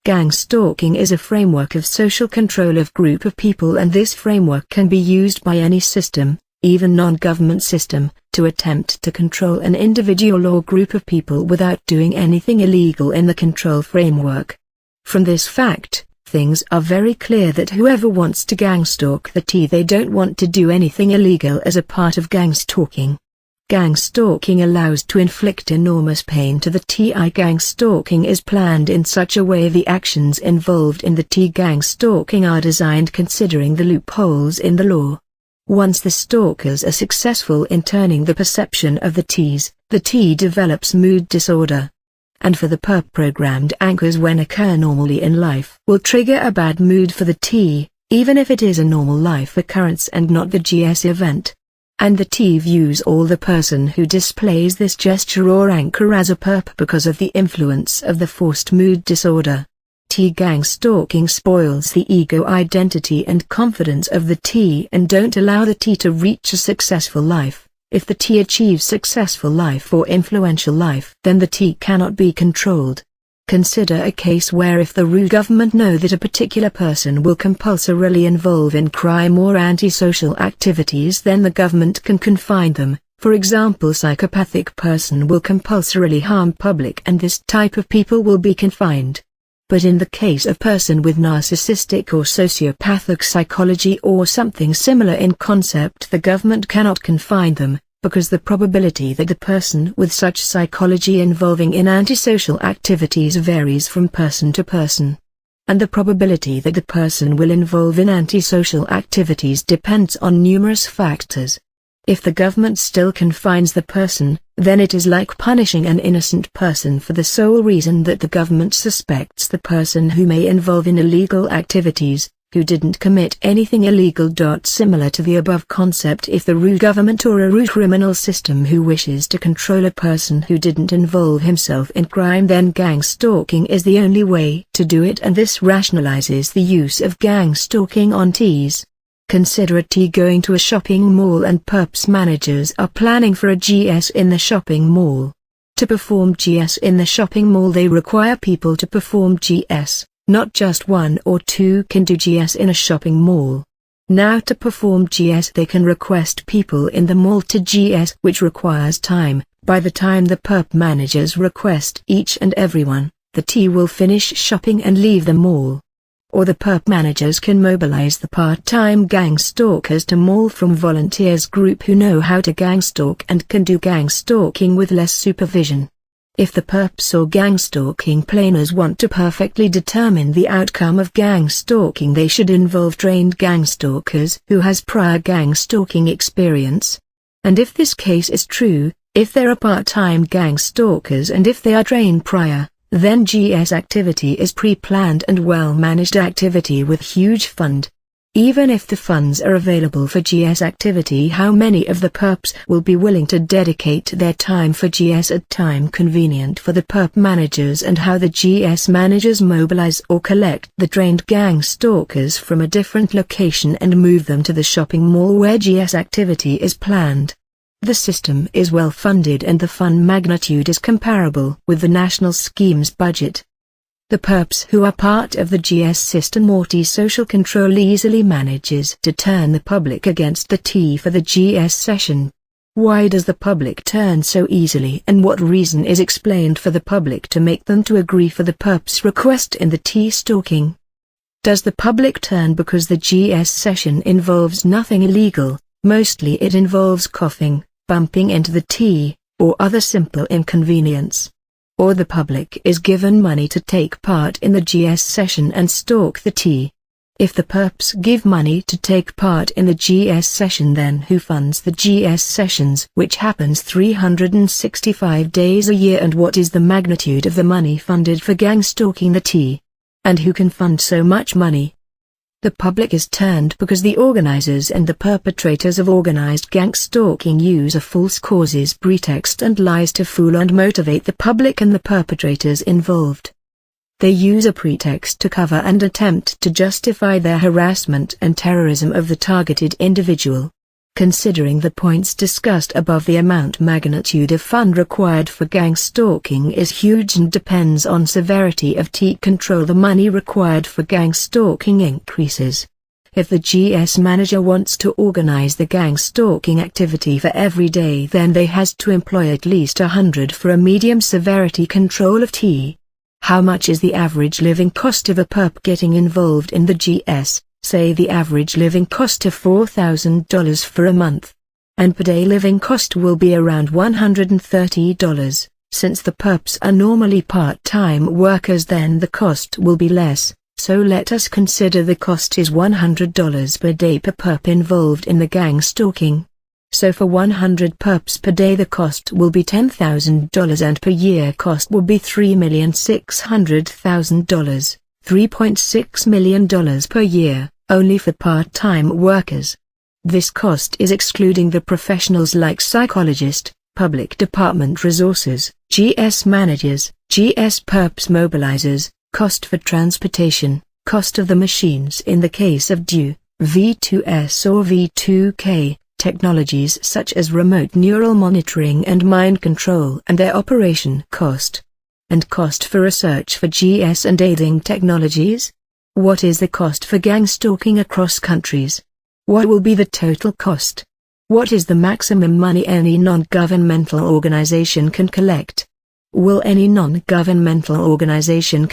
Gang stalking is a framework of social control of group of people, and this framework can be used by any system, even non-government system, to attempt to control an individual or group of people without doing anything illegal in the control framework. From this fact, things are very clear that whoever wants to gang stalk the T, they don't want to do anything illegal as a part of gang stalking. Gang stalking allows to inflict enormous pain to the T. Gang stalking is planned in such a way the actions involved in the T gang stalking are designed considering the loopholes in the law. Once the stalkers are successful in turning the perception of the T develops mood disorder. And for the perp, programmed anchors when occur normally in life will trigger a bad mood for the T, even if it is a normal life occurrence and not the GS event. And the T views all the person who displays this gesture or anchor as a perp because of the influence of the forced mood disorder. T gang stalking spoils the ego identity and confidence of the T and don't allow the T to reach a successful life. If the T achieves successful life or influential life, then the T cannot be controlled. Consider a case where if the RU government know that a particular person will compulsorily involve in crime or antisocial activities, then the government can confine them. For example, psychopathic person will compulsorily harm public and this type of people will be confined. But in the case of person with narcissistic or sociopathic psychology or something similar in concept, the government cannot confine them, because the probability that the person with such psychology involving in antisocial activities varies from person to person. And the probability that the person will involve in antisocial activities depends on numerous factors. If the government still confines the person, then it is like punishing an innocent person for the sole reason that the government suspects the person who may involve in illegal activities, who didn't commit anything illegal. Similar to the above concept, if the RU government or a RU criminal system who wishes to control a person who didn't involve himself in crime, then gang stalking is the only way to do it, and this rationalizes the use of gang stalking on Ts. Consider a T going to a shopping mall and perps managers are planning for a GS in the shopping mall. To perform GS in the shopping mall they require people to perform GS. Not just one or two can do GS in a shopping mall. Now to perform GS they can request people in the mall to GS, which requires time. By the time the perp managers request each and everyone, the T will finish shopping and leave the mall. Or the perp managers can mobilize the part-time gang stalkers to mall from volunteers group who know how to gang stalk and can do gang stalking with less supervision. If the perps or gang stalking planners want to perfectly determine the outcome of gang stalking, they should involve trained gang stalkers who has prior gang stalking experience. And if this case is true, if there are part-time gang stalkers and if they are trained prior, then GS activity is pre-planned and well-managed activity with huge fund. Even if the funds are available for GS activity, how many of the perps will be willing to dedicate their time for GS at time convenient for the perp managers, and how the GS managers mobilize or collect the trained gang stalkers from a different location and move them to the shopping mall where GS activity is planned. The system is well funded and the fund magnitude is comparable with the national scheme's budget. The perps who are part of the GS system or T social control easily manages to turn the public against the T for the GS session. Why does the public turn so easily, and what reason is explained for the public to make them to agree for the perps request in the T stalking? Does the public turn because the GS session involves nothing illegal? Mostly it involves coughing, bumping into the T, or other simple inconvenience. Or the public is given money to take part in the GS session and stalk the T. If the perps give money to take part in the GS session, then who funds the GS sessions, which happens 365 days a year, and what is the magnitude of the money funded for gang stalking the T? And who can fund so much money? The public is turned because the organizers and the perpetrators of organized gang stalking use a false causes pretext and lies to fool and motivate the public and the perpetrators involved. They use a pretext to cover and attempt to justify their harassment and terrorism of the targeted individual. Considering the points discussed above, the magnitude of fund required for gang stalking is huge and depends on severity of control. The money required for gang stalking increases. If the GS manager wants to organize the gang stalking activity for every day, then they has to employ at least 100 for a medium severity control of T. How much is the average living cost of a perp getting involved in the GS? Say the average living cost of $4,000 for a month. And per day living cost will be around $130. Since the perps are normally part-time workers, then the cost will be less, so let us consider the cost is $100 per day per perp involved in the gang stalking. So for 100 perps per day the cost will be $10,000 and per year cost will be $3,600,000. $3.6 million per year, only for part-time workers. This cost is excluding the professionals like psychologist, public department resources, GS managers, GS perps mobilizers, cost for transportation, cost of the machines in the case of DU, V2S or V2K, technologies such as remote neural monitoring and mind control and their operation cost. And cost for research for GS and aiding technologies? What is the cost for gang stalking across countries? What will be the total cost? What is the maximum money any non-governmental organization can collect? Will any non-governmental organization